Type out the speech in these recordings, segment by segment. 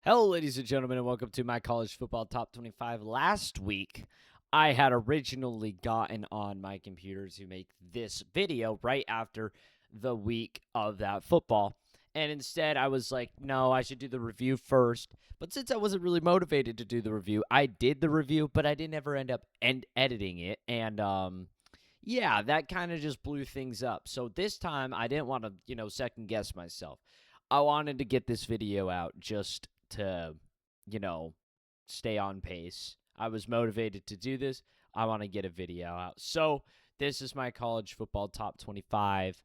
Hello, ladies and gentlemen, and welcome to my college football top 25. Last week, I had originally gotten on my computer to make this video right after the week of that football. And instead, I was like, no, I should do the review first. But since I wasn't really motivated to do the review, I did the review, but I didn't ever end up editing it. And, yeah, that kind of just blew things up. So this time, I didn't want to, second guess myself. I wanted to get this video out just to, you know, stay on pace. I was motivated to do this. I want to get a video out. So, this is my college football top 25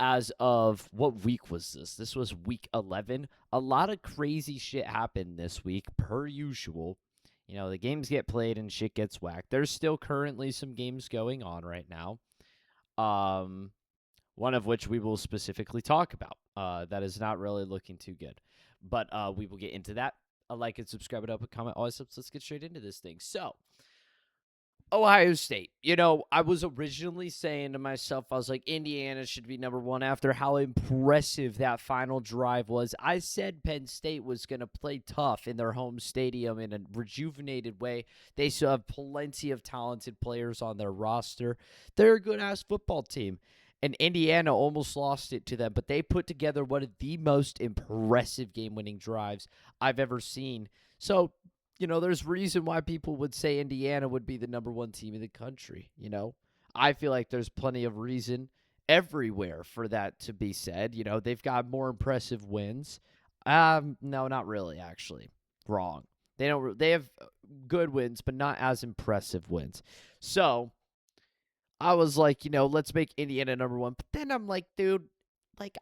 as of what week was this? This was week 11. A lot of crazy shit happened this week, per usual. The games get played and shit gets whacked. There's still currently some games going on right now. One of which we will specifically talk about. That is not really looking too good. But we will get into that. Like and subscribe it up and comment. Always helps. Let's get straight into this thing. So, Ohio State. I was originally saying to myself, I was like, Indiana should be number one after how impressive that final drive was. I said Penn State was going to play tough in their home stadium in a rejuvenated way. They still have plenty of talented players on their roster. They're a good-ass football team. And Indiana almost lost it to them, but they put together one of the most impressive game-winning drives I've ever seen. So, there's reason why people would say Indiana would be the number one team in the country, I feel like there's plenty of reason everywhere for that to be said. They've got more impressive wins. No, not really, actually. Wrong. They have good wins, but not as impressive wins. So, I was like, let's make Indiana number one. But then I'm like, dude,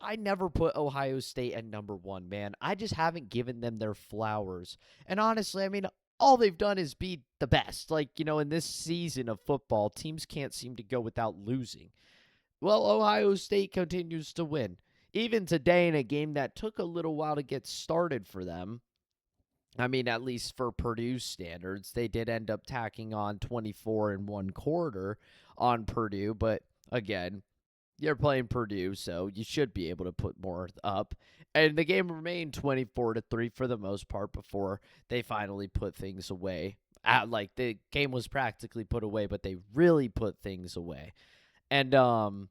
I never put Ohio State at number one, man. I just haven't given them their flowers. And honestly, all they've done is be the best. In this season of football, teams can't seem to go without losing. Well, Ohio State continues to win. Even today in a game that took a little while to get started for them, at least for Purdue standards, they did end up tacking on 24 in one quarter on Purdue. But again, you're playing Purdue, so you should be able to put more up. And the game remained 24-3 for the most part before they finally put things away. The game was practically put away, but they really put things away. And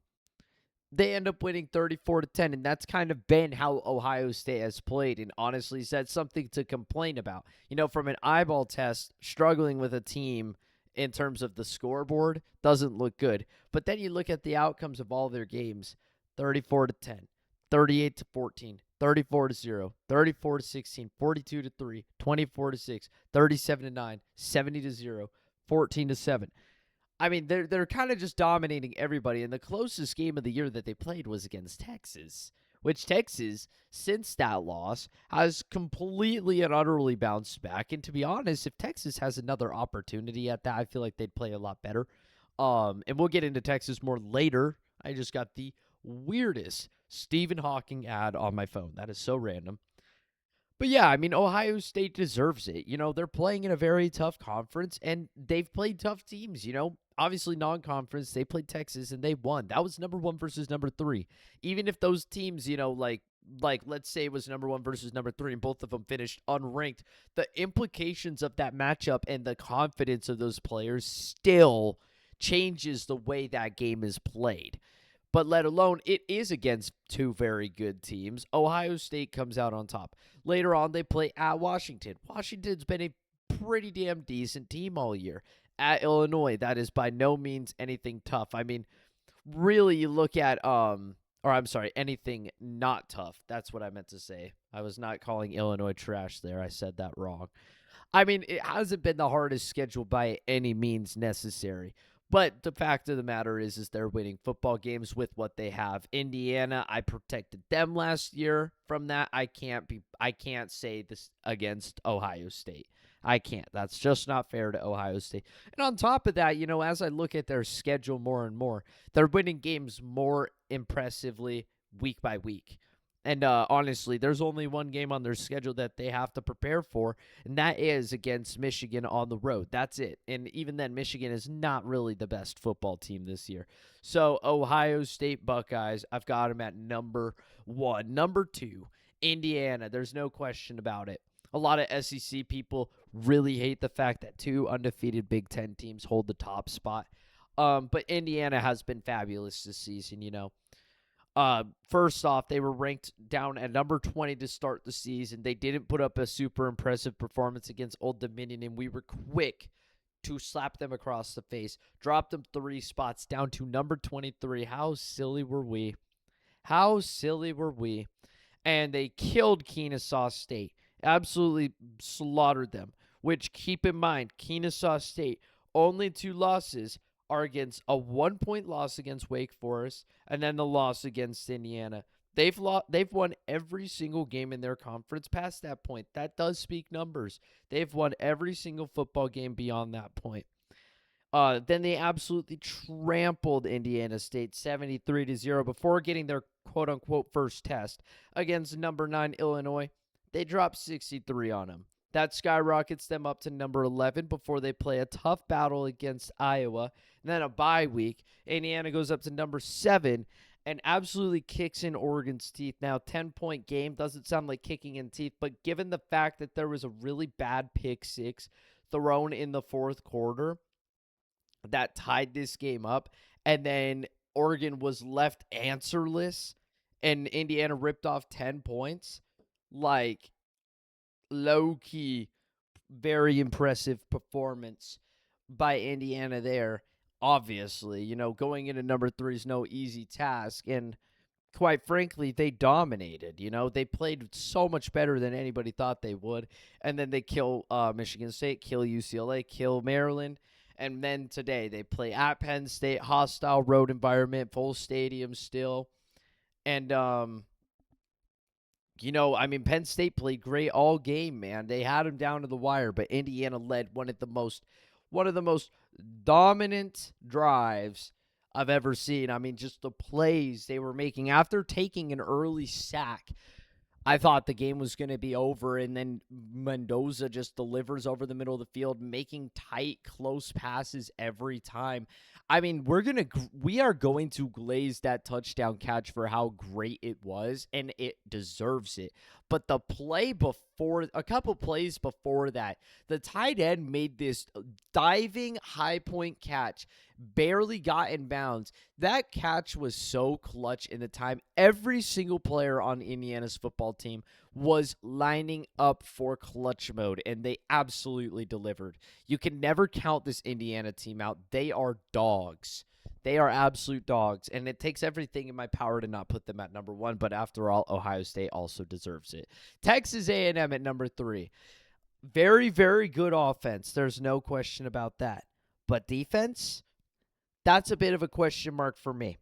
they end up winning 34-10, and that's kind of been how Ohio State has played, and honestly, that's something to complain about. From an eyeball test, struggling with a team in terms of the scoreboard doesn't look good. But then you look at the outcomes of all their games, 34-10, 38-14, 34-0, 34-16, 42-3, 24-6, 37-9, 70-0, 14-7. They're kind of just dominating everybody, and the closest game of the year that they played was against Texas, which Texas, since that loss, has completely and utterly bounced back. And to be honest, if Texas has another opportunity at that, I feel like they'd play a lot better. And we'll get into Texas more later. I just got the weirdest Stephen Hawking ad on my phone. That is so random. But yeah, Ohio State deserves it. They're playing in a very tough conference, and they've played tough teams, Obviously, non-conference, they played Texas, and they won. That was number one versus number three. Even if those teams, let's say it was number one versus number three, and both of them finished unranked, the implications of that matchup and the confidence of those players still changes the way that game is played. But let alone, it is against two very good teams. Ohio State comes out on top. Later on, they play at Washington. Washington's been a pretty damn decent team all year. At Illinois, that is by no means anything tough. Really, you look at, anything not tough. That's what I meant to say. I was not calling Illinois trash there. I said that wrong. It hasn't been the hardest schedule by any means necessary. But the fact of the matter is they're winning football games with what they have. Indiana, I protected them last year from that. I can't say this against Ohio State. I can't. That's just not fair to Ohio State. And on top of that, as I look at their schedule more and more, they're winning games more impressively week by week. And honestly, there's only one game on their schedule that they have to prepare for, and that is against Michigan on the road. That's it. And even then, Michigan is not really the best football team this year. So, Ohio State Buckeyes, I've got them at number one. Number two, Indiana. There's no question about it. A lot of SEC people really hate the fact that 2 undefeated Big Ten teams hold the top spot. But Indiana has been fabulous this season, First off, they were ranked down at number 20 to start the season. They didn't put up a super impressive performance against Old Dominion, and we were quick to slap them across the face, drop them 3 spots down to number 23. How silly were we? How silly were we? And they killed Kennesaw State, absolutely slaughtered them, which, keep in mind, Kennesaw State, only 2 losses are against a 1-point loss against Wake Forest and then the loss against Indiana. They've won every single game in their conference past that point. That does speak numbers. They've won every single football game beyond that point. Then they absolutely trampled Indiana State 73-0 before getting their quote-unquote first test against number 9 Illinois. They dropped 63 on them. That skyrockets them up to number 11 before they play a tough battle against Iowa. And then a bye week. Indiana goes up to number 7 and absolutely kicks in Oregon's teeth. Now, 10-point game doesn't sound like kicking in teeth, but given the fact that there was a really bad pick 6 thrown in the 4th quarter that tied this game up, and then Oregon was left answerless, and Indiana ripped off 10 points, like, low-key, very impressive performance by Indiana there. Obviously, going into number 3 is no easy task, and quite frankly, they dominated. They played so much better than anybody thought they would, and then they kill Michigan State, kill UCLA, kill Maryland, and then today they play at Penn State, hostile road environment, full stadium still, and Penn State played great all game, man. They had them down to the wire, but Indiana led one of the most dominant drives I've ever seen. Just the plays they were making after taking an early sack. I thought the game was going to be over, and then Mendoza just delivers over the middle of the field, making tight, close passes every time. We are going to glaze that touchdown catch for how great it was, and it deserves it. But the play before, a couple plays before that, the tight end made this diving high point catch, barely got in bounds. That catch was so clutch in the time. Every single player on Indiana's football team was lining up for clutch mode, and they absolutely delivered. You can never count this Indiana team out. They are dogs. They are absolute dogs, and it takes everything in my power to not put them at number 1, but after all, Ohio State also deserves it. Texas A&M at number 3. Very, very good offense. There's no question about that. But defense, that's a bit of a question mark for me.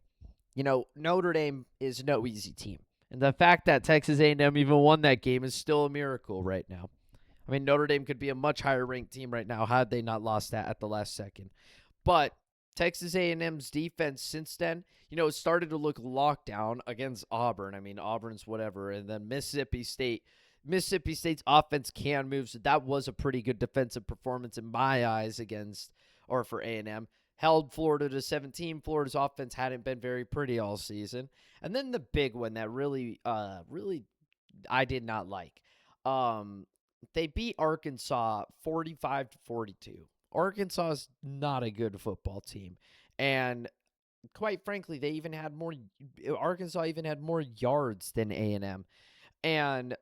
Notre Dame is no easy team. And the fact that Texas A&M even won that game is still a miracle right now. Notre Dame could be a much higher ranked team right now had they not lost that at the last second. But Texas A&M's defense since then, it started to look locked down against Auburn. Auburn's whatever. And then Mississippi State's offense can move, so that was a pretty good defensive performance in my eyes for A&M. Held Florida to 17. Florida's offense hadn't been very pretty all season. And then the big one that really I did not like. They beat Arkansas 45-42. Arkansas is not a good football team. And quite frankly, Arkansas even had more yards than A&M. And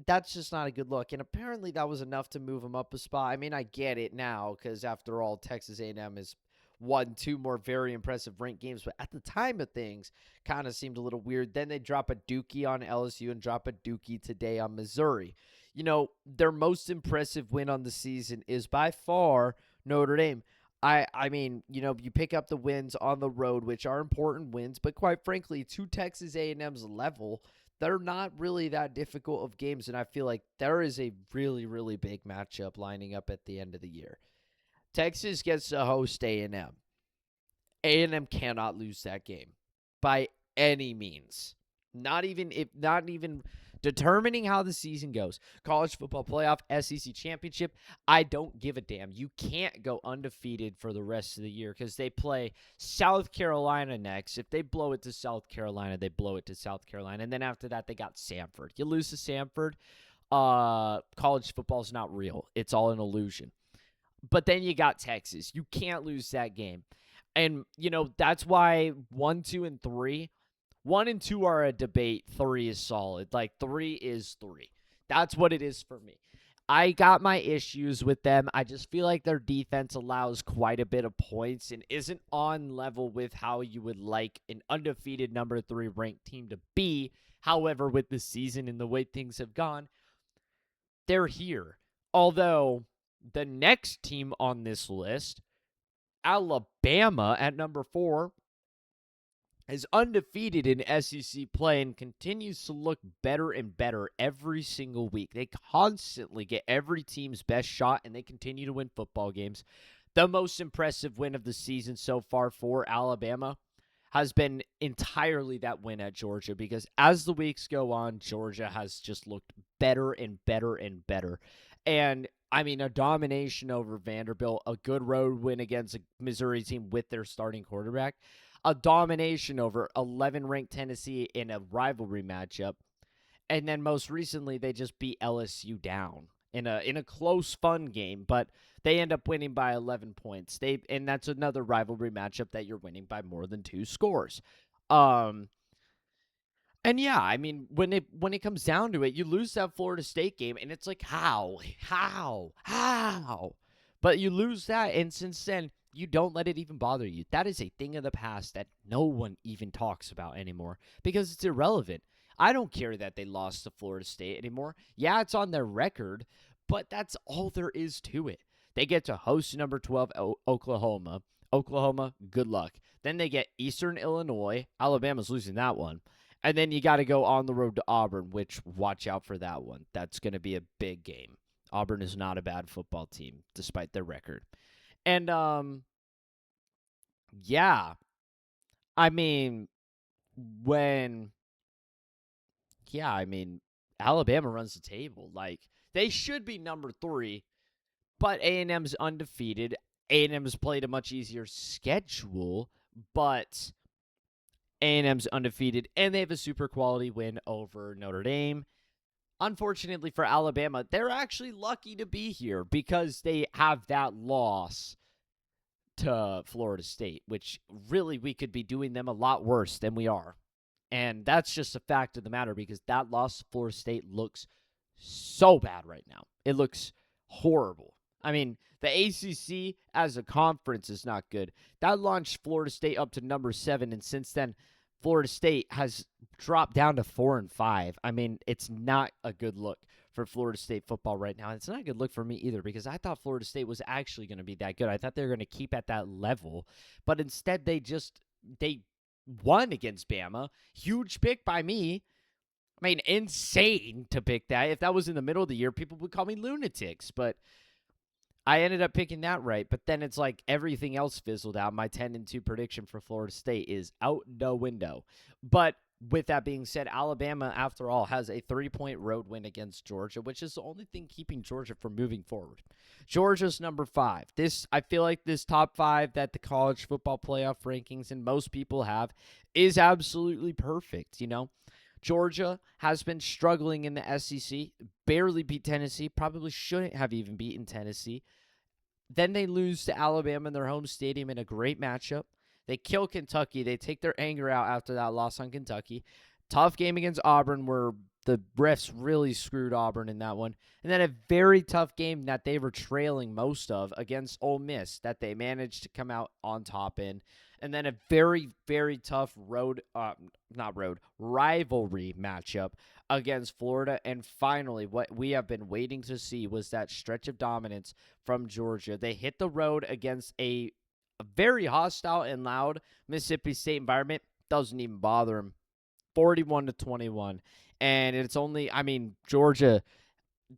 that's just not a good look. And apparently that was enough to move them up a spot. I get it now because after all, Texas A&M has won 2 more very impressive ranked games. But at the time of things, kind of seemed a little weird. Then they drop a dookie on LSU and drop a dookie today on Missouri. Their most impressive win on the season is by far Notre Dame. You pick up the wins on the road, which are important wins, but quite frankly, to Texas A&M's level, they're not really that difficult of games, and I feel like there is a really, really big matchup lining up at the end of the year. Texas gets to host A&M. A&M cannot lose that game by any means. Not even determining how the season goes. College football playoff, SEC championship, I don't give a damn. You can't go undefeated for the rest of the year because they play South Carolina next. If they blow it to South Carolina, they blow it to South Carolina. And then after that, they got Samford. You lose to Samford, college football is not real. It's all an illusion. But then you got Texas. You can't lose that game. And, that's why 1, 2, and 3. 1 and 2 are a debate. 3 is solid. Like, 3 is 3. That's what it is for me. I got my issues with them. I just feel like their defense allows quite a bit of points and isn't on level with how you would like an undefeated number 3 ranked team to be. However, with the season and the way things have gone, they're here. Although the next team on this list, Alabama at number 4, is undefeated in SEC play and continues to look better and better every single week. They constantly get every team's best shot, and they continue to win football games. The most impressive win of the season so far for Alabama has been entirely that win at Georgia, because as the weeks go on, Georgia has just looked better and better and better. And, a domination over Vanderbilt, a good road win against a Missouri team with their starting quarterback, a domination over 11-ranked Tennessee in a rivalry matchup, and then most recently they just beat LSU down in a close, fun game, but they end up winning by 11 points. And that's another rivalry matchup that you're winning by more than 2 scores. And yeah, when it comes down to it, you lose that Florida State game, and it's like, how? But you lose that, and since then, you don't let it even bother you. That is a thing of the past that no one even talks about anymore because it's irrelevant. I don't care that they lost to Florida State anymore. Yeah, it's on their record, but that's all there is to it. They get to host number 12, Oklahoma. Oklahoma, good luck. Then they get Eastern Illinois. Alabama's losing that one. And then you got to go on the road to Auburn, which watch out for that one. That's going to be a big game. Auburn is not a bad football team, despite their record. And, yeah. When, Alabama runs the table. Like, they should be number 3, but A&M's undefeated. A&M's played a much easier schedule, but A&M's undefeated, and they have a super quality win over Notre Dame. Unfortunately for Alabama, they're actually lucky to be here because they have that loss to Florida State, which really we could be doing them a lot worse than we are. And that's just a fact of the matter because that loss to Florida State looks so bad right now. It looks horrible. The ACC as a conference is not good. That launched Florida State up to number 7, and since then, Florida State has dropped down to 4 and 5. It's not a good look for Florida State football right now. It's not a good look for me either because I thought Florida State was actually going to be that good. I thought they were going to keep at that level, but instead they won against Bama. Huge pick by me. Insane to pick that. If that was in the middle of the year, people would call me lunatics, but I ended up picking that right. But then it's like everything else fizzled out. My 10-2 prediction for Florida State is out the window. But with that being said, Alabama, after all, has a 3-point road win against Georgia, which is the only thing keeping Georgia from moving forward. Georgia's number 5. I feel like this top 5 that the college football playoff rankings and most people have is absolutely perfect, Georgia has been struggling in the SEC, barely beat Tennessee, probably shouldn't have even beaten Tennessee. Then they lose to Alabama in their home stadium in a great matchup. They kill Kentucky. They take their anger out after that loss on Kentucky. Tough game against Auburn where the refs really screwed Auburn in that one. And then a very tough game that they were trailing most of against Ole Miss that they managed to come out on top in. And then a very, very tough rivalry matchup against Florida. And finally, what we have been waiting to see was that stretch of dominance from Georgia. They hit the road against a very hostile and loud Mississippi State environment. Doesn't even bother them. 41-21. And it's only, Georgia,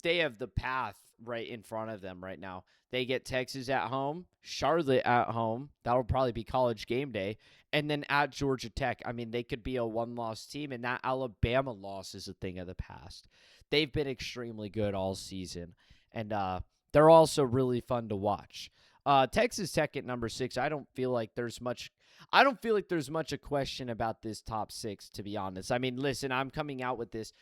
they have the path right in front of them right now. They get Texas at home, Charlotte at home. That'll probably be College game day. And then at Georgia Tech, they could be a one-loss team, and that Alabama loss is a thing of the past. They've been extremely good all season, and they're also really fun to watch. Texas Tech at number 6, I don't feel like there's much a question about this top 6, to be honest. Listen, I'm coming out with this.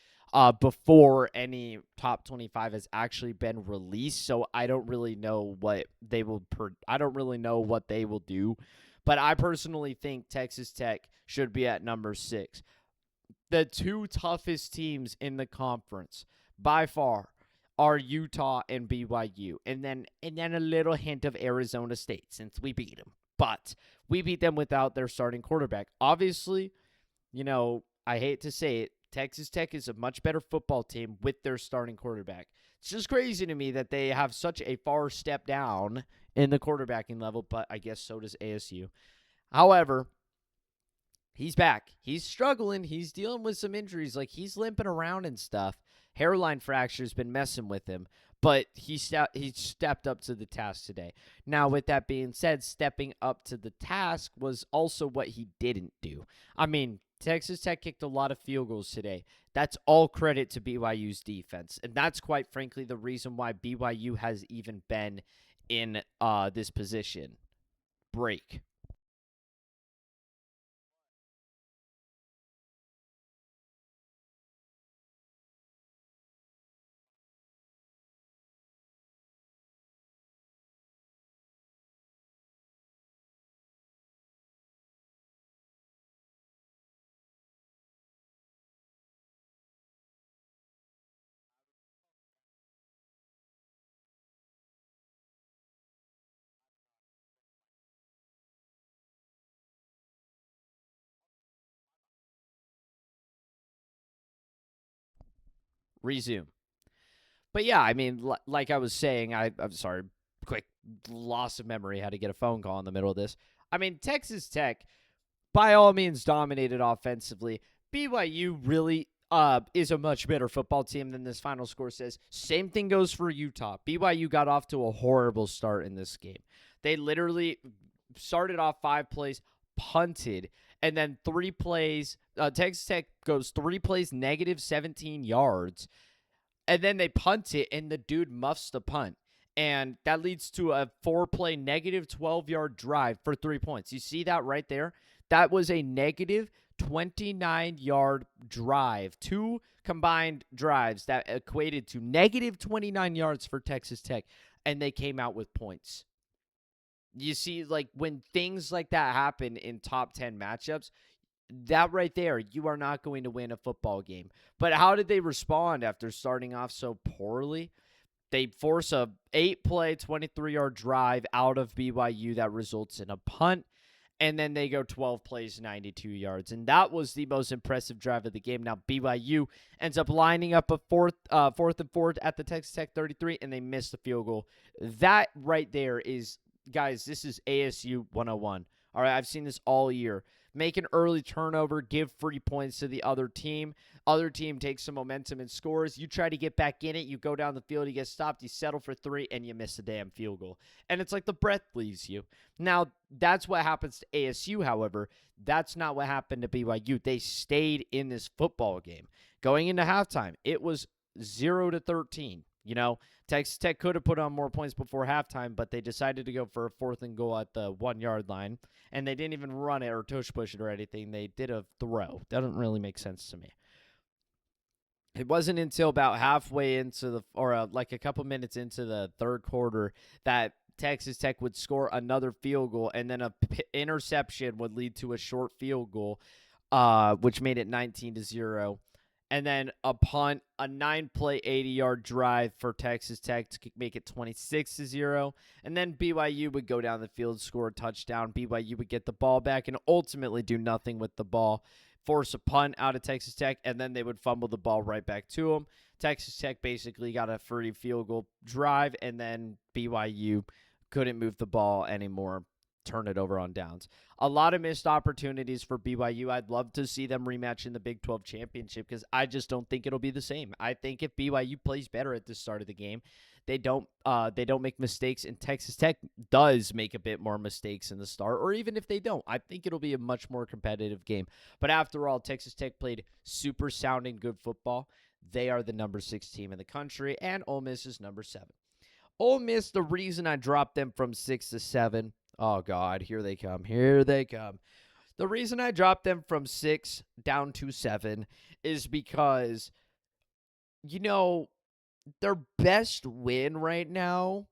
before any top 25 has actually been released. So I don't really know what they will. I don't really know what they will do, but I personally think Texas Tech should be at number 6. The two toughest teams in the conference by far are Utah and BYU, and then a little hint of Arizona State since we beat them. But we beat them without their starting quarterback. Obviously, I hate to say it, Texas Tech is a much better football team with their starting quarterback. It's just crazy to me that they have such a far step down in the quarterbacking level, but I guess so does ASU. However, he's back. He's struggling. He's dealing with some injuries. Like, he's limping around and stuff. Hairline fracture's been messing with him, but he stepped up to the task today. Now, with that being said, stepping up to the task was also what he didn't do. I mean, Texas Tech kicked a lot of field goals today. That's all credit to BYU's defense, and that's quite frankly the reason why BYU has even been in this position. Break. Resume. But yeah, I mean, like I was saying, I'm sorry, quick loss of memory. Had to get a phone call in the middle of this. I mean, Texas Tech, by all means, dominated offensively. BYU really is a much better football team than this final score says. Same thing goes for Utah. BYU got off to a horrible start in this game. They literally started off 5 plays, punted, and then 3 plays. Texas Tech goes 3 plays, negative 17 yards. And then they punt it, and the dude muffs the punt. And that leads to a 4-play negative 12-yard drive for 3 points. You see that right there? That was a negative 29-yard drive. 2 combined drives that equated to negative 29 yards for Texas Tech, and they came out with points. You see, like, when things like that happen in top 10 matchups, that right there, you are not going to win a football game. But how did they respond after starting off so poorly? They force a 8-play, 23-yard drive out of BYU that results in a punt, and then they go 12 plays, 92 yards. And that was the most impressive drive of the game. Now, BYU ends up lining up a fourth and 4 at the Texas Tech 33, and they miss the field goal. That right there is, guys, this is ASU 101. All right, I've seen this all year. Make an early turnover, give free points to the other team. Other team takes some momentum and scores. You try to get back in it. You go down the field. You get stopped. You settle for 3, and you miss a damn field goal. And it's like the breath leaves you. Now, that's what happens to ASU, however. That's not what happened to BYU. They stayed in this football game. Going into halftime, it was 0-13. Texas Tech could have put on more points before halftime, but they decided to go for a 4th and goal at the 1-yard line, and they didn't even run it or tush push it or anything. They did a throw. Doesn't really make sense to me. It wasn't until about halfway into like a couple minutes into the third quarter that Texas Tech would score another field goal, and then a interception would lead to a short field goal, which made it 19-0. And then a punt, a 9-play, 80-yard drive for Texas Tech to make it 26-0. And then BYU would go down the field, score a touchdown. BYU would get the ball back and ultimately do nothing with the ball, force a punt out of Texas Tech, and then they would fumble the ball right back to them. Texas Tech basically got a free field goal drive, and then BYU couldn't move the ball anymore, turn it over on downs. A lot of missed opportunities for BYU. I'd love to see them rematch in the Big 12 championship because I just don't think it'll be the same. I think if BYU plays better at the start of the game, they don't make mistakes, and Texas Tech does make a bit more mistakes in the start, or even if they don't, I think it'll be a much more competitive game. But after all, Texas Tech played super sounding good football. They are the number 6 team in the country, and Ole Miss is number 7. Ole Miss, the reason I dropped them from 6 to 7, oh, God, here they come. Here they come. The reason I dropped them from 6 down to 7 is because you know, their best win right now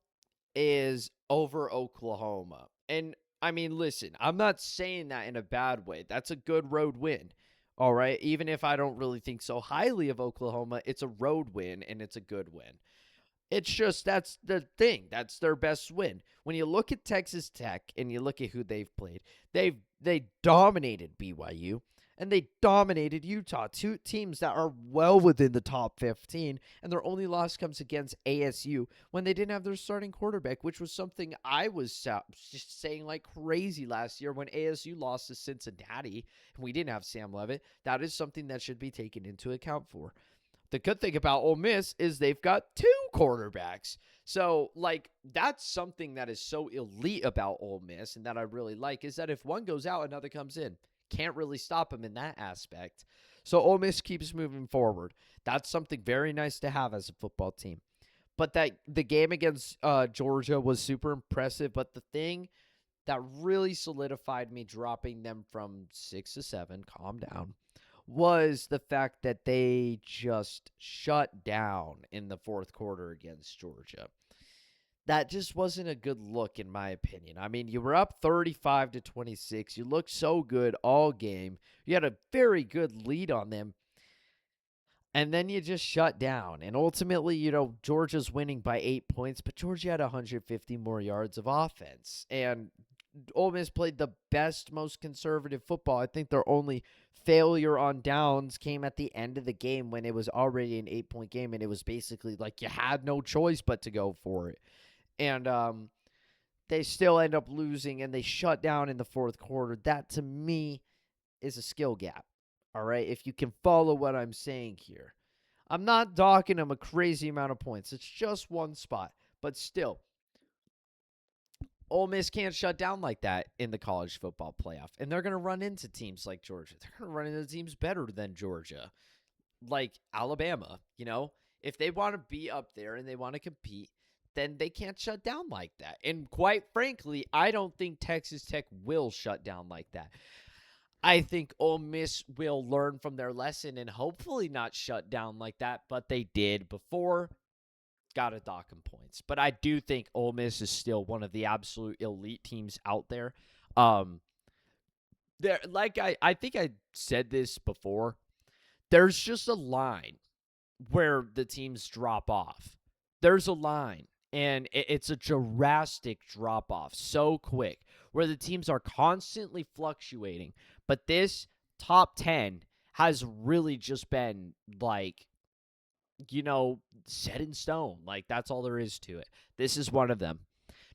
is over Oklahoma. And I mean, listen, I'm not saying that in a bad way. That's a good road win. All right. Even if I don't really think so highly of Oklahoma, it's a road win and it's a good win. It's just that's the thing. That's their best win. When you look at Texas Tech and you look at who they've played, they dominated BYU and they dominated Utah, two teams that are well within the top 15, and their only loss comes against ASU when they didn't have their starting quarterback, which was something I was just saying like crazy last year when ASU lost to Cincinnati and we didn't have Sam Levitt. That is something that should be taken into account for. The good thing about Ole Miss is they've got two quarterbacks. So, like, that's something that is so elite about Ole Miss and that I really like is that if one goes out, another comes in. Can't really stop them in that aspect. So, Ole Miss keeps moving forward. That's something very nice to have as a football team. But that the game against Georgia was super impressive. But the thing that really solidified me dropping them from 6 to 7, calm down, was the fact that they just shut down in the fourth quarter against Georgia. That just wasn't a good look in my opinion. I mean, you were up 35 to 26. You looked so good all game. You had a very good lead on them. And then you just shut down. And ultimately, Georgia's winning by 8 points, but Georgia had 150 more yards of offense. And Ole Miss played the best, most conservative football. I think their only failure on downs came at the end of the game when it was already an 8-point game, and it was basically like you had no choice but to go for it. And they still end up losing, and they shut down in the fourth quarter. That, to me, is a skill gap. All right, if you can follow what I'm saying here. I'm not docking them a crazy amount of points. It's just one spot. But still, Ole Miss can't shut down like that in the college football playoff. And they're going to run into teams like Georgia. They're going to run into teams better than Georgia, like Alabama. If they want to be up there and they want to compete, then they can't shut down like that. And quite frankly, I don't think Texas Tech will shut down like that. I think Ole Miss will learn from their lesson and hopefully not shut down like that, but they did before. Got to dock them points. But I do think Ole Miss is still one of the absolute elite teams out there. I think I said this before. There's just a line where the teams drop off. There's a line, and it's a drastic drop off so quick where the teams are constantly fluctuating. But this top 10 has really just been like, set in stone. Like, that's all there is to it. This is one of them.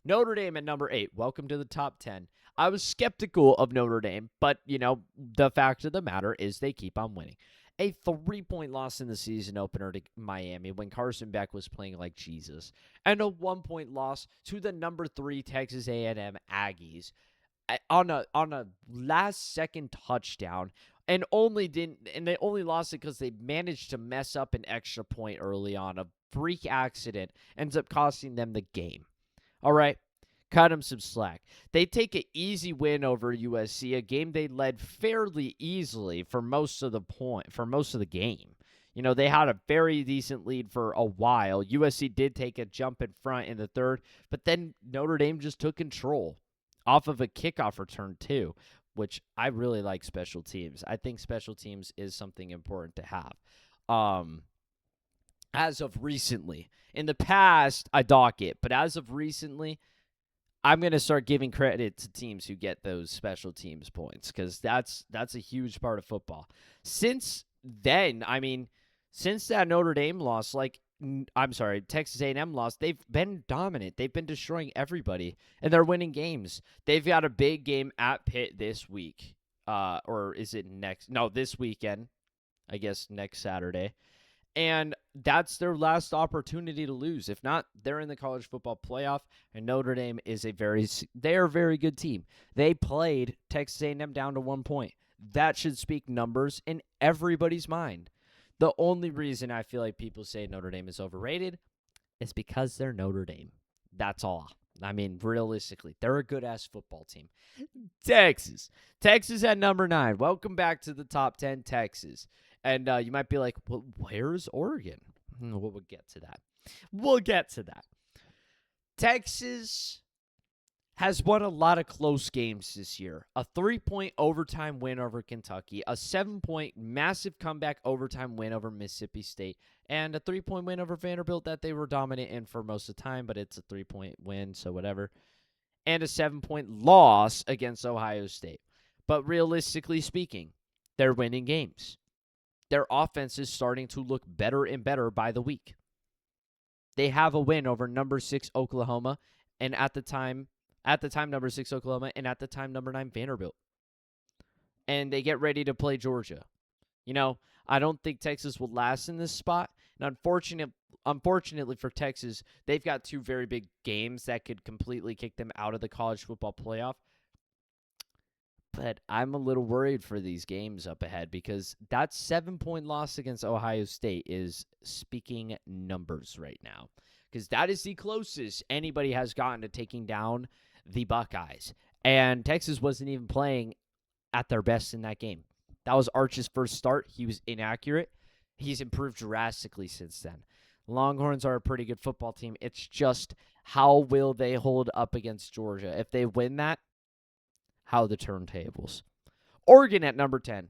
Notre Dame at number 8. Welcome to the top 10. I was skeptical of Notre Dame, but, the fact of the matter is they keep on winning. A 3-point loss in the season opener to Miami when Carson Beck was playing like Jesus. And a 1-point loss to the number 3 Texas A&M Aggies on a last-second touchdown. And they only lost it because they managed to mess up an extra point early on. A freak accident ends up costing them the game. All right, cut them some slack. They take an easy win over USC, a game they led fairly easily for most of the game. They had a very decent lead for a while. USC did take a jump in front in the third, but then Notre Dame just took control off of a kickoff return too, which I really like special teams. I think special teams is something important to have. As of recently. In the past, I dock it, but as of recently, I'm going to start giving credit to teams who get those special teams points because that's a huge part of football. Since then, since that Notre Dame loss, Texas A&M loss, they've been dominant. They've been destroying everybody, and they're winning games. They've got a big game at Pitt this week. Or is it next? No, this weekend. I guess next Saturday. And that's their last opportunity to lose. If not, they're in the college football playoff, and Notre Dame is they're a very good team. They played Texas A&M down to 1 point. That should speak numbers in everybody's mind. The only reason I feel like people say Notre Dame is overrated is because they're Notre Dame. That's all. Realistically, they're a good-ass football team. Texas at number 9. Welcome back to the top 10, Texas. And you might be like, well, where's Oregon? We'll get to that. We'll get to that. Texas has won a lot of close games this year. A 3-point overtime win over Kentucky, a 7-point massive comeback overtime win over Mississippi State, and a 3-point win over Vanderbilt that they were dominant in for most of the time, but it's a 3-point win, so whatever. And a 7-point loss against Ohio State. But realistically speaking, they're winning games. Their offense is starting to look better and better by the week. They have a win over number 6 Oklahoma, and at the time number 6 Oklahoma, and at the time number 9 Vanderbilt. And they get ready to play Georgia. I don't think Texas will last in this spot. And unfortunately for Texas, they've got 2 very big games that could completely kick them out of the college football playoff. But I'm a little worried for these games up ahead because that 7-point loss against Ohio State is speaking numbers right now. Because that is the closest anybody has gotten to taking down the Buckeyes. And Texas wasn't even playing at their best in that game. That was Arch's first start. He was inaccurate. He's improved drastically since then. Longhorns are a pretty good football team. It's just how will they hold up against Georgia? If they win that, how the turntables. Oregon at number 10.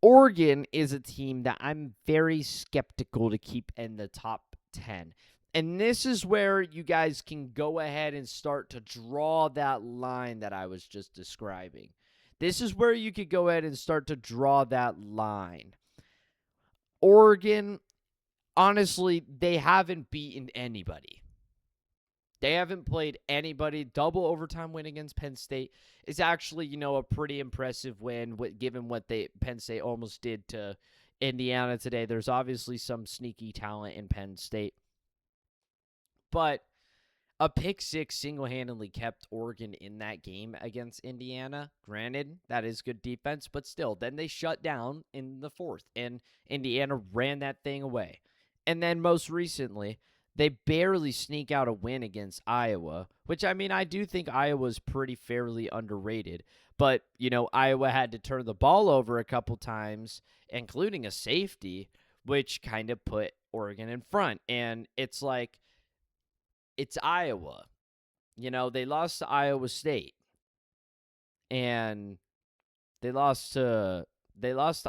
Oregon is a team that I'm very skeptical to keep in the top 10. And this is where you guys can go ahead and start to draw that line that I was just describing. This is where you could go ahead and start to draw that line. Oregon, honestly, they haven't beaten anybody. They haven't played anybody. Double overtime win against Penn State is actually, a pretty impressive win given what Penn State almost did to Indiana today. There's obviously some sneaky talent in Penn State. But a pick six single-handedly kept Oregon in that game against Indiana. Granted, that is good defense, but still, then they shut down in the fourth, and Indiana ran that thing away. And then most recently, they barely sneak out a win against Iowa, which, I do think Iowa's pretty fairly underrated. But, Iowa had to turn the ball over a couple times, including a safety, which kind of put Oregon in front. And it's like, it's Iowa. They lost to Iowa State. And they lost to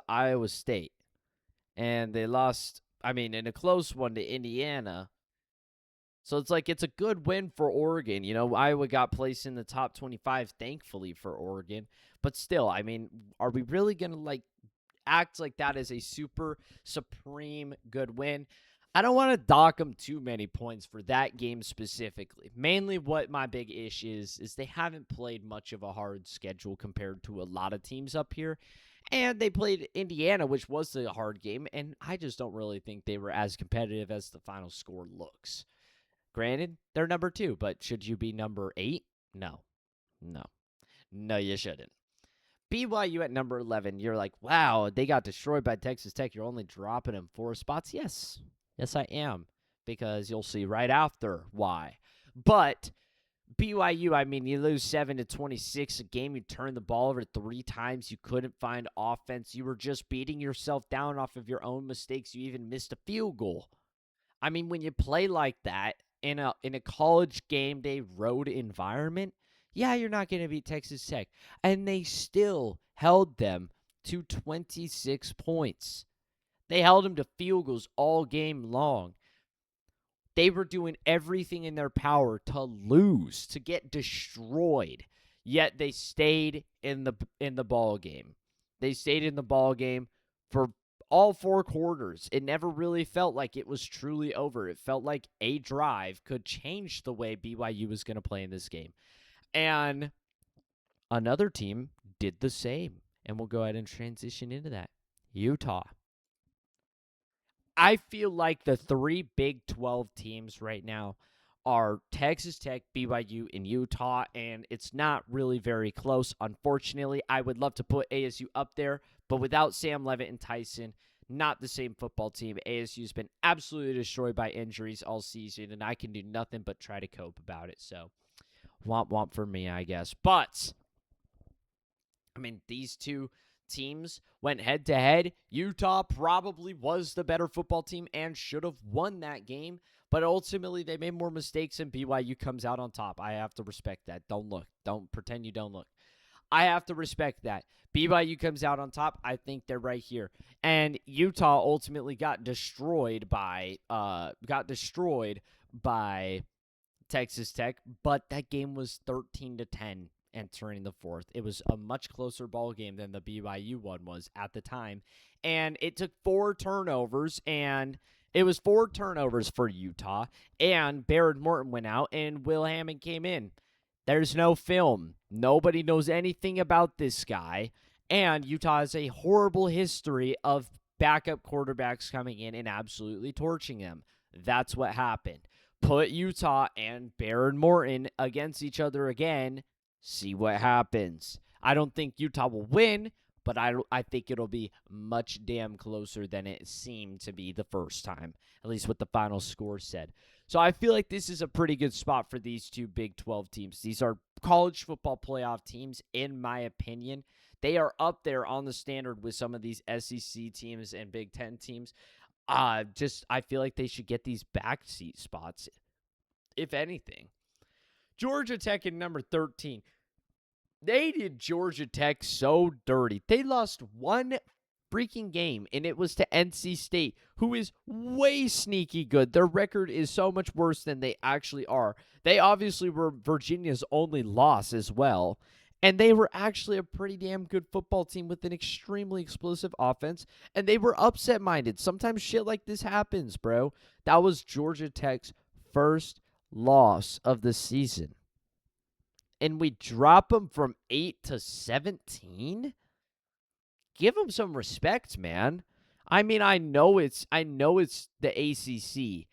Iowa State. And they lost, in a close one to Indiana. So it's like it's a good win for Oregon. Iowa got placed in the top 25, thankfully, for Oregon. But still, are we really going to act like that is a super supreme good win? I don't want to dock them too many points for that game specifically. Mainly what my big issue is they haven't played much of a hard schedule compared to a lot of teams up here. And they played Indiana, which was a hard game, and I just don't really think they were as competitive as the final score looks. Granted, they're number 2, but should you be number 8? No, you shouldn't. BYU at number 11, you're like, wow, they got destroyed by Texas Tech. You're only dropping them 4 spots? Yes, I am, because you'll see right after why. But BYU, you lose 7-26, a game you turned the ball over 3 times. You couldn't find offense. You were just beating yourself down off of your own mistakes. You even missed a field goal. When you play like that, in a college game day road environment, yeah, you're not going to beat Texas Tech. And they still held them to 26 points. They held them to field goals all game long. They were doing everything in their power to lose, to get destroyed. Yet they stayed in the ball game. They stayed in the ball game for all 4 quarters. It never really felt like it was truly over. It felt like a drive could change the way BYU was going to play in this game. And another team did the same. And we'll go ahead and transition into that. Utah. I feel like the 3 Big 12 teams right now are Texas Tech, BYU, and Utah, and it's not really very close. Unfortunately, I would love to put ASU up there, but without Sam Leavitt and Tyson, not the same football team. ASU's been absolutely destroyed by injuries all season, and I can do nothing but try to cope about it. So, womp womp for me, I guess. But, these two teams went head to head, Utah probably was the better football team and should have won that game. But ultimately, they made more mistakes, and BYU comes out on top. I have to respect that. Don't look. Don't pretend you don't look. I have to respect that. BYU comes out on top. I think they're right here. And Utah ultimately got destroyed by Texas Tech, but that game was 13-10 entering the fourth. It was a much closer ball game than the BYU one was at the time. And it took 4 turnovers, and it was 4 turnovers for Utah, and Barrett Morton went out, and Will Hammond came in. There's no film. Nobody knows anything about this guy, and Utah has a horrible history of backup quarterbacks coming in and absolutely torching them. That's what happened. Put Utah and Barrett Morton against each other again. See what happens. I don't think Utah will win, but I think it'll be much damn closer than it seemed to be the first time, at least what the final score said. So I feel like this is a pretty good spot for these two Big 12 teams. These are college football playoff teams, in my opinion. They are up there on the standard with some of these SEC teams and Big 10 teams. I feel like they should get these backseat spots, if anything. Georgia Tech at number 13. They did Georgia Tech so dirty. They lost one freaking game, and it was to NC State, who is way sneaky good. Their record is so much worse than they actually are. They obviously were Virginia's only loss as well, and they were actually a pretty damn good football team with an extremely explosive offense, and they were upset-minded. Sometimes shit like this happens, bro. That was Georgia Tech's first loss of the season. And we drop them from 8 to 17? Give them some respect, man. I mean, I know it's the ACC,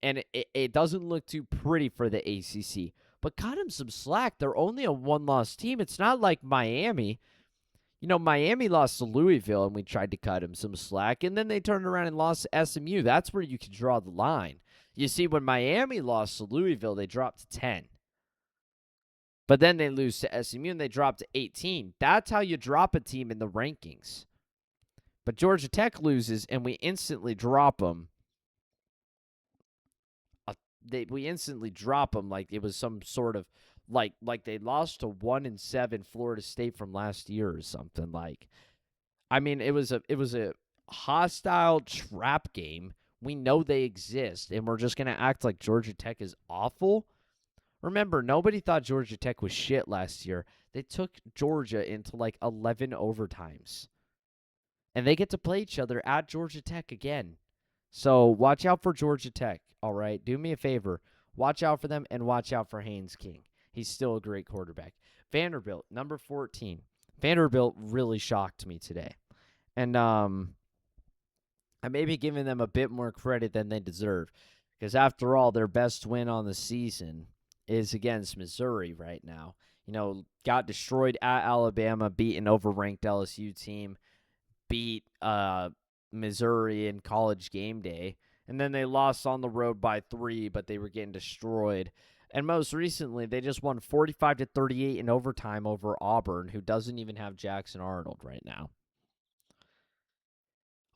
and it doesn't look too pretty for the ACC. But cut them some slack. They're only a one-loss team. It's not like Miami. You know, Miami lost to Louisville, and we tried to cut them some slack, and then they turned around and lost to SMU. That's where you can draw the line. You see, when Miami lost to Louisville, they dropped to 10. But then they lose to SMU, and they drop to 18. That's how you drop a team in the rankings. But Georgia Tech loses, and we instantly drop them. We instantly drop them like it was some sort of like they lost to 1-7 Florida State from last year or something. Like, I mean, it was a hostile trap game. We know they exist, and we're just gonna act like Georgia Tech is awful. Remember, nobody thought Georgia Tech was shit last year. They took Georgia into like 11 overtimes. And they get to play each other at Georgia Tech again. So watch out for Georgia Tech, all right? Do me a favor. Watch out for them and watch out for Haynes King. He's still a great quarterback. Vanderbilt, number 14. Vanderbilt really shocked me today. And I may be giving them a bit more credit than they deserve. Because after all, their best win on the season is against Missouri right now. You know, got destroyed at Alabama, beat an overranked LSU team, beat Missouri in College game day, and then they lost on the road by 3, but they were getting destroyed. And most recently, they just won 45-38 in overtime over Auburn, who doesn't even have Jackson Arnold right now.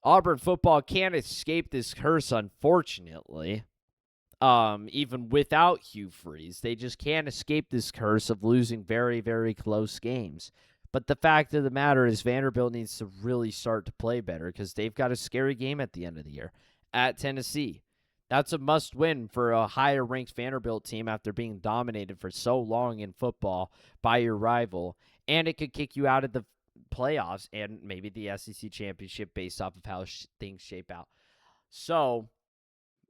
Auburn football can't escape this curse, unfortunately. Even without Hugh Freeze, they just can't escape this curse of losing very, very close games. But the fact of the matter is Vanderbilt needs to really start to play better because they've got a scary game at the end of the year at Tennessee. That's a must-win for a higher-ranked Vanderbilt team after being dominated for so long in football by your rival, and it could kick you out of the playoffs and maybe the SEC championship based off of how things shape out. So,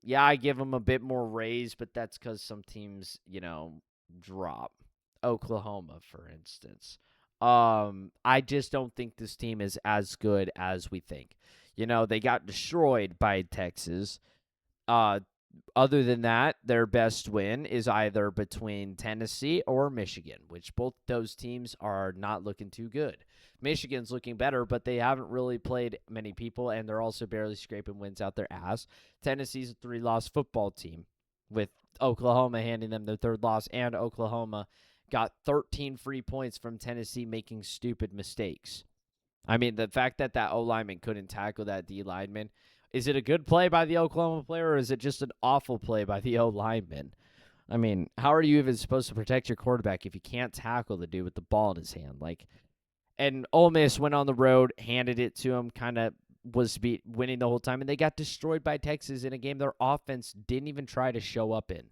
yeah, I give them a bit more raise, but that's because some teams, drop. Oklahoma, for instance. I just don't think this team is as good as we think. They got destroyed by Texas. Other than that, their best win is either between Tennessee or Michigan, which both those teams are not looking too good. Michigan's looking better, but they haven't really played many people, and they're also barely scraping wins out their ass. Tennessee's a 3-loss football team, with Oklahoma handing them their 3rd loss, and Oklahoma got 13 free points from Tennessee making stupid mistakes. I mean, the fact that O lineman couldn't tackle that D lineman, is it a good play by the Oklahoma player, or is it just an awful play by the O lineman? I mean, how are you even supposed to protect your quarterback if you can't tackle the dude with the ball in his hand? And Ole Miss went on the road, handed it to him, kind of was winning the whole time, and they got destroyed by Texas in a game their offense didn't even try to show up in.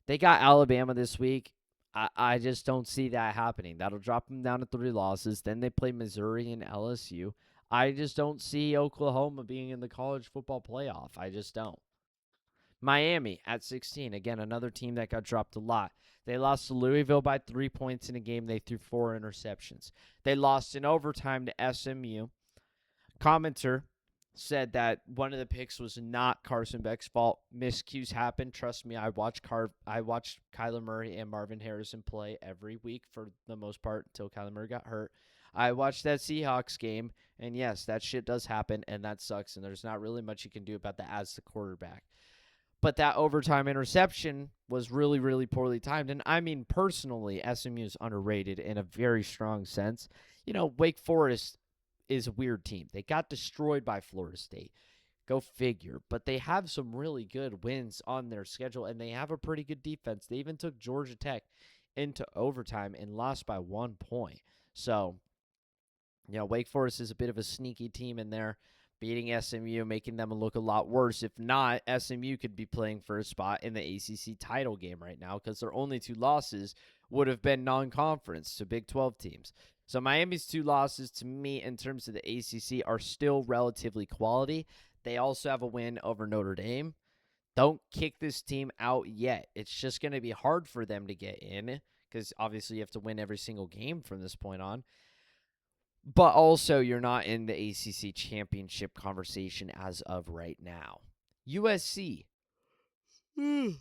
They got Alabama this week. I just don't see that happening. That'll drop them down to 3 losses. Then they play Missouri and LSU. I just don't see Oklahoma being in the college football playoff. I just don't. Miami at 16. Again, another team that got dropped a lot. They lost to Louisville by 3 points in a game. They threw 4 interceptions. They lost in overtime to SMU. Commenter said that one of the picks was not Carson Beck's fault. Miscues happen. Trust me, I watched Kyler Murray and Marvin Harrison play every week for the most part until Kyler Murray got hurt. I watched that Seahawks game, and yes, that shit does happen, and that sucks, and there's not really much you can do about that as the quarterback. But that overtime interception was really, really poorly timed. And I mean, personally, SMU is underrated in a very strong sense. Wake Forest is a weird team. They got destroyed by Florida State. Go figure. But they have some really good wins on their schedule, and they have a pretty good defense. They even took Georgia Tech into overtime and lost by 1 point. So, Wake Forest is a bit of a sneaky team in there, beating SMU, making them look a lot worse. If not, SMU could be playing for a spot in the ACC title game right now because their only 2 losses would have been non-conference to Big 12 teams. So Miami's 2 losses, to me, in terms of the ACC, are still relatively quality. They also have a win over Notre Dame. Don't kick this team out yet. It's just going to be hard for them to get in because obviously you have to win every single game from this point on. But also, you're not in the ACC championship conversation as of right now. USC. I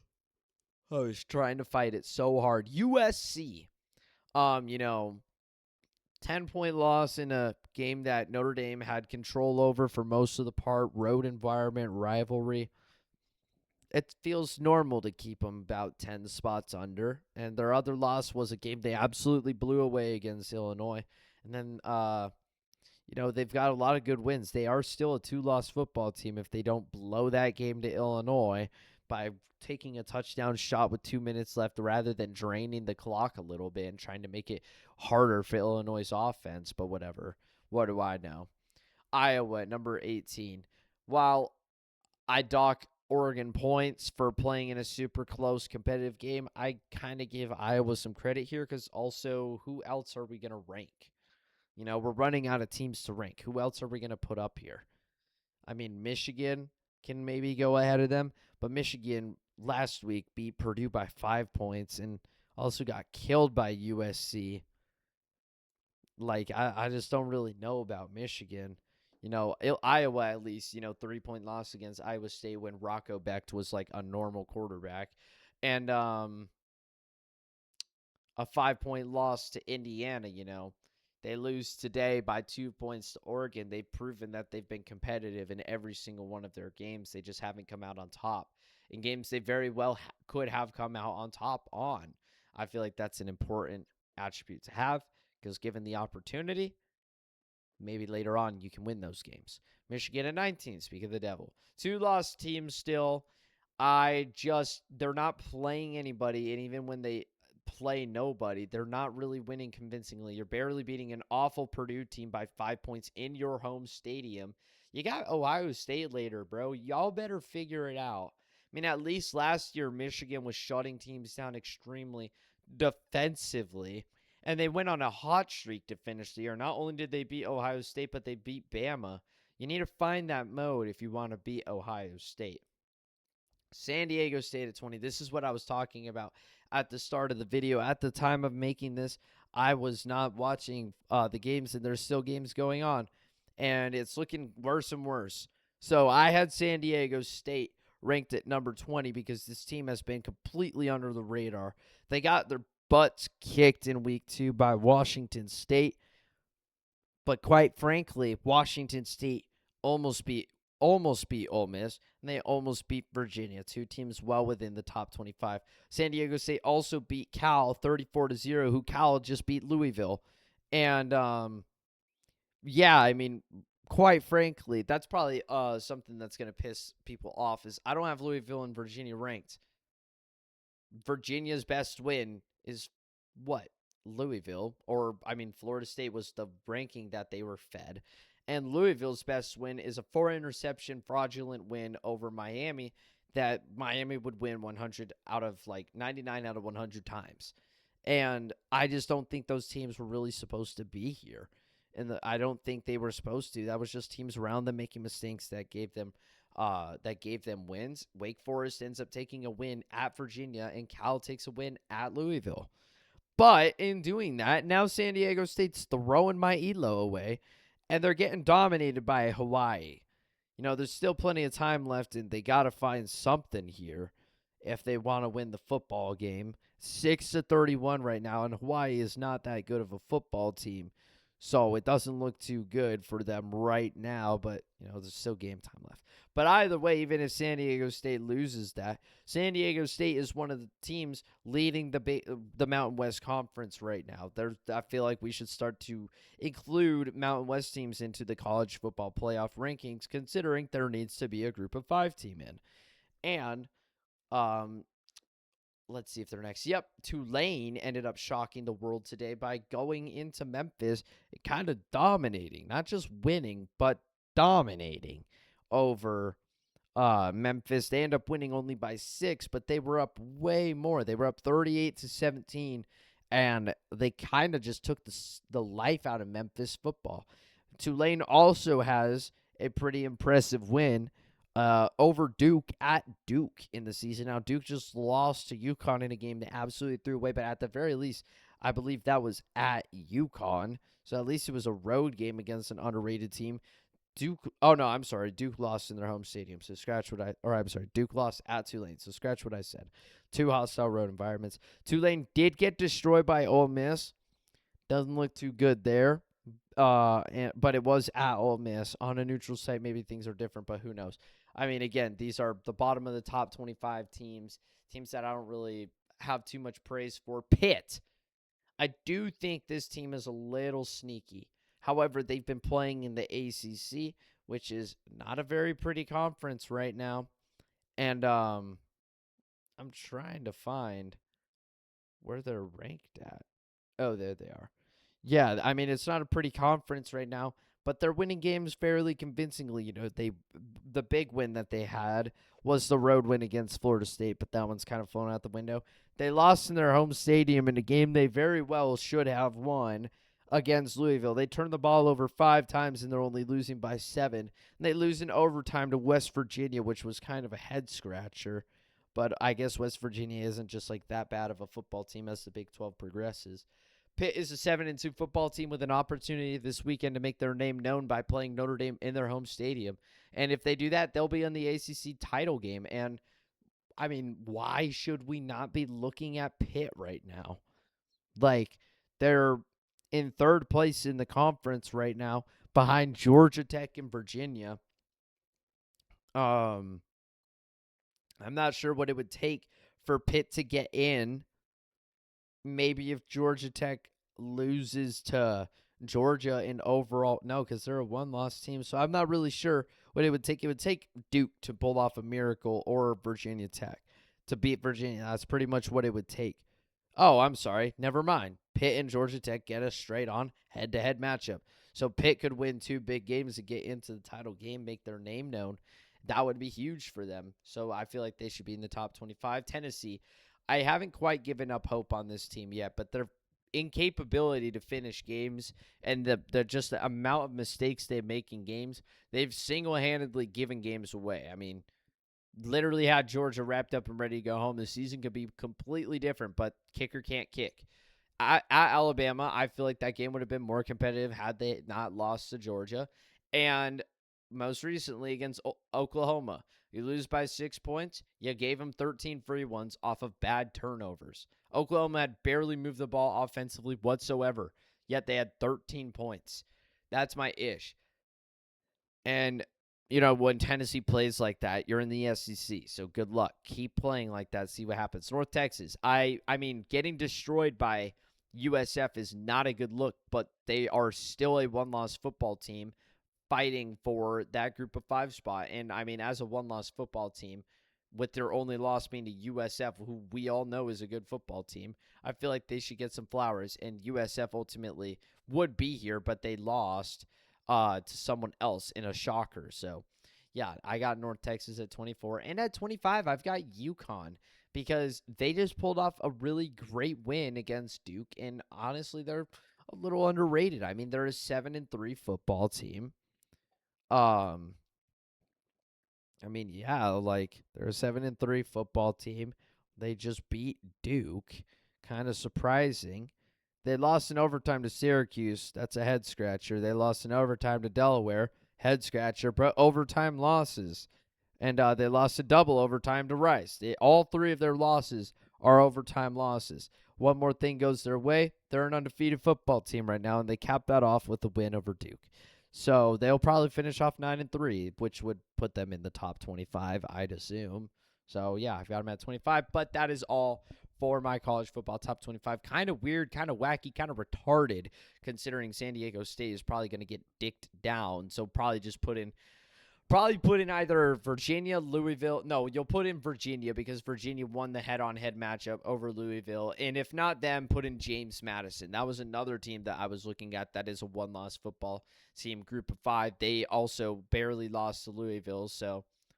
was trying to fight it so hard. USC. 10-point loss in a game that Notre Dame had control over for most of the part. Road environment, rivalry. It feels normal to keep them about 10 spots under. And their other loss was a game they absolutely blew away against Illinois. And then, they've got a lot of good wins. They are still a 2-loss football team if they don't blow that game to Illinois by taking a touchdown shot with 2 minutes left rather than draining the clock a little bit and trying to make it harder for Illinois' offense. But whatever. What do I know? Iowa, number 18. While I dock Oregon points for playing in a super close competitive game, I kind of give Iowa some credit here because also, who else are we going to rank? We're running out of teams to rank. Who else are we going to put up here? I mean, Michigan can maybe go ahead of them, but Michigan last week beat Purdue by 5 points and also got killed by USC. I just don't really know about Michigan. Iowa at least, 3-point loss against Iowa State when Rocco Becht was like a normal quarterback. And a 5-point loss to Indiana, They lose today by 2 points to Oregon. They've proven that they've been competitive in every single one of their games. They just haven't come out on top. In games they very well could have come out on top on. I feel like that's an important attribute to have because given the opportunity, maybe later on you can win those games. Michigan at 19, speak of the devil. 2-loss teams still. They're not playing anybody, and even when they play nobody, they're not really winning convincingly. You're barely beating an awful Purdue team by 5 points in your home stadium. You got Ohio State later, bro. Y'all better figure it out. I mean, at least last year, Michigan was shutting teams down extremely defensively, and they went on a hot streak to finish the year. Not only did they beat Ohio State, but they beat Bama. You need to find that mode if you want to beat Ohio State. San Diego State at 20. This is what I was talking about at the start of the video. At the time of making this, I was not watching the games, and there's still games going on, and it's looking worse and worse. So I had San Diego State ranked at number 20 because this team has been completely under the radar. They got their butts kicked in week 2 by Washington State, but quite frankly, Washington State almost beat Ole Miss, and they almost beat Virginia, 2 teams well within the top 25. San Diego State also beat Cal 34-0, who Cal just beat Louisville. And yeah, I mean, quite frankly, that's probably something that's gonna piss people off. Is I don't have Louisville and Virginia ranked. Virginia's best win is what? Louisville, or I mean, Florida State was the ranking that they were fed. And Louisville's best win is a 4 interception fraudulent win over Miami that Miami would win 100 out of like 99 out of 100 times. And I just don't think those teams were really supposed to be here. And I don't think they were supposed to. That was just teams around them making mistakes that gave them wins. Wake Forest ends up taking a win at Virginia, and Cal takes a win at Louisville. But in doing that, now San Diego State's throwing my ELO away, and they're getting dominated by Hawaii. You know, there's still plenty of time left, and they got to find something here if they want to win the football game. 6-31 right now, and Hawaii is not that good of a football team. So it doesn't look too good for them right now, but, you know, there's still game time left. But either way, even if San Diego State loses that, San Diego State is one of the teams leading the Mountain West Conference right now. I feel like we should start to include Mountain West teams into the college football playoff rankings, considering there needs to be a group of 5 team in. And um, let's see if they're next. Yep, Tulane ended up shocking the world today by going into Memphis, kind of dominating, not just winning, but dominating over Memphis. They end up winning only by 6, but they were up way more. They were up 38-17, and they kind of just took the life out of Memphis football. Tulane also has a pretty impressive win over Duke at Duke in the season. Now, Duke just lost to UConn in a game that absolutely threw away, but at the very least, I believe that was at UConn. So at least it was a road game against an underrated team. Duke lost in their home stadium. So Duke lost at Tulane. So scratch what I said. 2 hostile road environments. Tulane did get destroyed by Ole Miss. Doesn't look too good there. But it was at Ole Miss on a neutral site. Maybe things are different, but who knows? I mean, again, these are the bottom of the top 25 teams that I don't really have too much praise for. Pitt, I do think this team is a little sneaky. However, they've been playing in the ACC, which is not a very pretty conference right now. And I'm trying to find where they're ranked at. Oh, there they are. Yeah, I mean, it's not a pretty conference right now, but they're winning games fairly convincingly. You know, the big win that they had was the road win against Florida State, but that one's kind of flown out the window. They lost in their home stadium in a game they very well should have won against Louisville. They turned the ball over 5 times, and they're only losing by 7. And they lose in overtime to West Virginia, which was kind of a head-scratcher. But I guess West Virginia isn't just like that bad of a football team as the Big 12 progresses. Pitt is a 7-2 football team with an opportunity this weekend to make their name known by playing Notre Dame in their home stadium. And if they do that, they'll be in the ACC title game. And, I mean, why should we not be looking at Pitt right now? Like, they're in 3rd place in the conference right now behind Georgia Tech and Virginia. I'm not sure what it would take for Pitt to get in. Maybe if Georgia Tech loses to Georgia in overall, no, because they're a 1-loss team. So I'm not really sure what it would take. It would take Duke to pull off a miracle or Virginia Tech to beat Virginia. That's pretty much what it would take. Oh, I'm sorry. Never mind. Pitt and Georgia Tech get a straight-on head-to-head matchup. So Pitt could win 2 big games to get into the title game, make their name known. That would be huge for them. So I feel like they should be in the top 25. Tennessee, I haven't quite given up hope on this team yet, but their incapability to finish games and the amount of mistakes they make in games, they've single-handedly given games away. I mean, literally had Georgia wrapped up and ready to go home. The season could be completely different, but kicker can't kick. At Alabama, I feel like that game would have been more competitive had they not lost to Georgia. And most recently against Oklahoma, you lose by 6 points. You gave them 13 free ones off of bad turnovers. Oklahoma had barely moved the ball offensively whatsoever, yet they had 13 points. That's my ish. And, you know, when Tennessee plays like that, you're in the SEC, so good luck. Keep playing like that, see what happens. North Texas, I mean, getting destroyed by USF is not a good look, but they are still a one-loss football team fighting for that group of 5 spot. And I mean, as a one-loss football team, with their only loss being to USF, who we all know is a good football team, I feel like they should get some flowers. And USF ultimately would be here, but they lost to someone else in a shocker. So, yeah, I got North Texas at 24. And at 25, I've got UConn because they just pulled off a really great win against Duke. And honestly, they're a little underrated. I mean, they're a 7-3 football team. I mean, yeah, like they're a 7-3 football team. They just beat Duke. Kind of surprising. They lost in overtime to Syracuse. That's a head scratcher. They lost in overtime to Delaware. Head scratcher, but overtime losses. And they lost a double overtime to Rice. All 3 of their losses are overtime losses. One more thing goes their way. They're an undefeated football team right now, and they capped that off with a win over Duke. So they'll probably finish off 9-3, which would put them in the top 25, I'd assume. So, yeah, I've got them at 25. But that is all for my college football top 25. Kind of weird, kind of wacky, kind of retarded, considering San Diego State is probably going to get dicked down. So probably just put in either Virginia, Louisville. No, you'll put in Virginia because Virginia won the head-on-head matchup over Louisville. And if not them, put in James Madison. That was another team that I was looking at that is a one-loss football team, group of 5. They also barely lost to Louisville,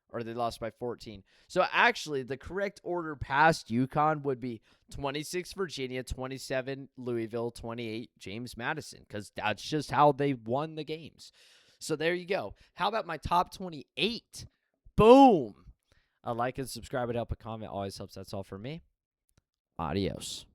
or they lost by 14. So actually, the correct order past UConn would be 26 Virginia, 27 Louisville, 28 James Madison, because that's just how they won the games. So there you go. How about my top 28? Boom. A like and subscribe, and help a comment always helps. That's all for me. Adios.